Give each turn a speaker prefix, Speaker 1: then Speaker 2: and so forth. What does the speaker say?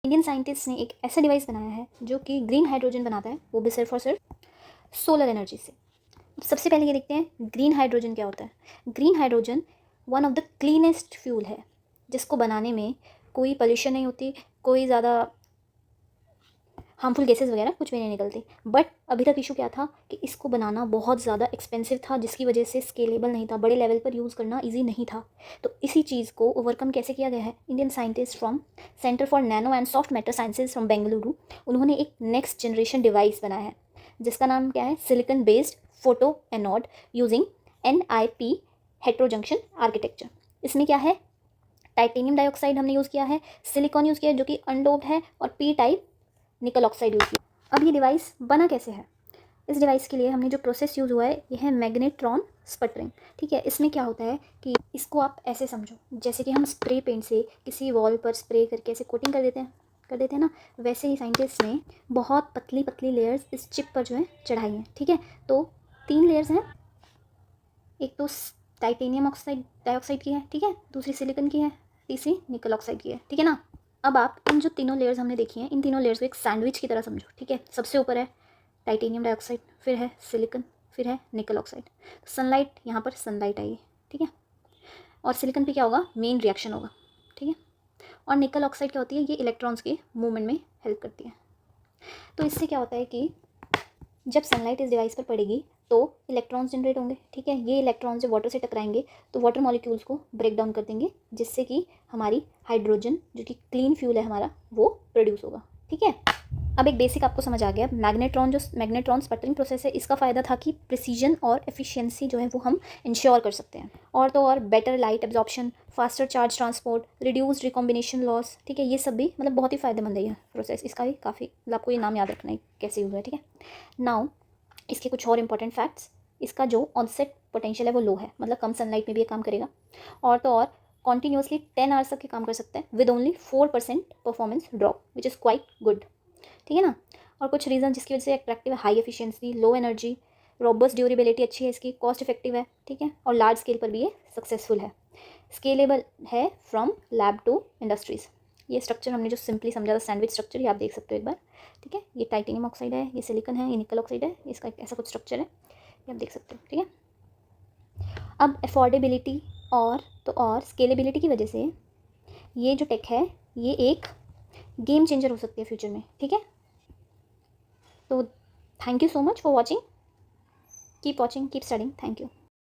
Speaker 1: Indian scientist ने एक ऐसा डिवाइस बनाया है जो कि ग्रीन हाइड्रोजन बनाता है, वो भी सिर्फ और सिर्फ सोलर एनर्जी से। सबसे पहले ये देखते हैं ग्रीन हाइड्रोजन क्या होता है। Green hydrogen one of the cleanest fuel है, जिसको बनाने में कोई पोल्यूशन नहीं होती, कोई ज़्यादा हार्मफुल गैसेस वगैरह कुछ भी नहीं निकलती। बट अभी तक इशू क्या था कि इसको बनाना बहुत ज़्यादा एक्सपेंसिव था, जिसकी वजह से स्केलेबल नहीं था, बड़े लेवल पर यूज़ करना ईजी नहीं था। तो इसी चीज़ को ओवरकम कैसे किया गया है, Indian scientist from centre for nano and soft matter sciences from Bengaluru, उन्होंने एक नेक्स्ट जनरेशन डिवाइस बनाया है जिसका नाम क्या है, silicon based photo anode using NIP heterojunction architecture. इसमें क्या है, टाइटेनियम डाइऑक्साइड हमने यूज़ किया है, सिलिकॉन यूज़ किया है जो कि अनडोप्ड है, और P टाइप निकल ऑक्साइड यूज़ किया। अब ये डिवाइस बना कैसे है, इस डिवाइस के लिए हमने जो प्रोसेस यूज़ हुआ है ये है मैग्नेट्रॉन स्पटरिंग। ठीक है, इसमें क्या होता है कि इसको आप ऐसे समझो जैसे कि हम स्प्रे पेंट से किसी वॉल पर स्प्रे करके ऐसे कोटिंग कर देते हैं ना, वैसे ही साइंटिस्ट ने बहुत पतली पतली लेयर्स इस चिप पर जो है चढ़ाई हैं। ठीक है, तो 3 लेयर्स हैं, एक तो टाइटेनियम ऑक्साइड डाइऑक्साइड की है, ठीक है, दूसरी सिलिकॉन की है, तीसरी निकल ऑक्साइड की है। ठीक है ना, अब आप इन जो तीनों लेयर्स हमने देखी हैं, इन तीनों लेयर्स को एक सैंडविच की तरह समझो। ठीक है, सबसे ऊपर है टाइटेनियम डाइऑक्साइड, फिर है सिलिकॉन, फिर है निकल ऑक्साइड। सनलाइट, यहाँ पर सनलाइट आएगी, ठीक है, और सिलिकॉन पे क्या होगा, मेन रिएक्शन होगा। ठीक है, और निकल ऑक्साइड क्या होती है, ये इलेक्ट्रॉन्स के मूवमेंट में हेल्प करती है। तो इससे क्या होता है कि जब सनलाइट इस डिवाइस पर पड़ेगी तो इलेक्ट्रॉन्स जनरेट होंगे। ठीक है, ये इलेक्ट्रॉन्स जब वाटर से टकराएंगे तो वाटर मॉलिक्यूल्स को ब्रेक डाउन कर देंगे, जिससे कि हमारी हाइड्रोजन जो कि क्लीन फ्यूल है हमारा, वो प्रोड्यूस होगा। ठीक है, अब एक बेसिक आपको समझ आ गया। मैग्नेट्रॉन स्पटरिंग प्रोसेस है, इसका फ़ायदा था कि प्रिसीजन और एफिशिएंसी जो है वो हम इंश्योर कर सकते हैं, और तो और better light absorption, faster charge transport, reduced recombination loss. ठीक है, ये सब भी मतलब बहुत ही फ़ायदेमंद है ये प्रोसेस, इसका भी काफ़ी मतलब आपको ये नाम याद रखना है कैसे यूज़ है। ठीक है, नाउ इसके कुछ और इंपॉर्टेंट फैक्ट्स, इसका जो ऑनसेट पोटेंशियल है वो लो है, मतलब कम सनलाइट में भी ये काम करेगा, और तो और कॉन्टीन्यूसली 10 आवर्स तक ये काम कर सकता है with only 4% performance drop, which is quite good. ठीक है ना, और कुछ रीज़न जिसकी वजह से अट्रैक्टिव है, high efficiency, low energy, robust durability अच्छी है इसकी, कॉस्ट इफेक्टिव है। ठीक है, और लार्ज स्केल पर भी ये सक्सेसफुल है, स्केलेबल है फ्रॉम लैब टू इंडस्ट्रीज़। ये स्ट्रक्चर हमने जो सिंपली समझा था सैंडविच स्ट्रक्चर, ये आप देख सकते हो एक बार। ठीक है, ये टाइटेनियम ऑक्साइड है, ये सिलिकॉन है, ये निकल ऑक्साइड है, इसका एक ऐसा कुछ स्ट्रक्चर है, ये आप देख सकते हो। ठीक है, अब अफोर्डेबिलिटी और स्केलेबिलिटी की वजह से ये जो टेक है ये एक गेम चेंजर हो सकती है फ्यूचर में। ठीक है, तो thank you so much for watching, keep watching, keep studying, thank you.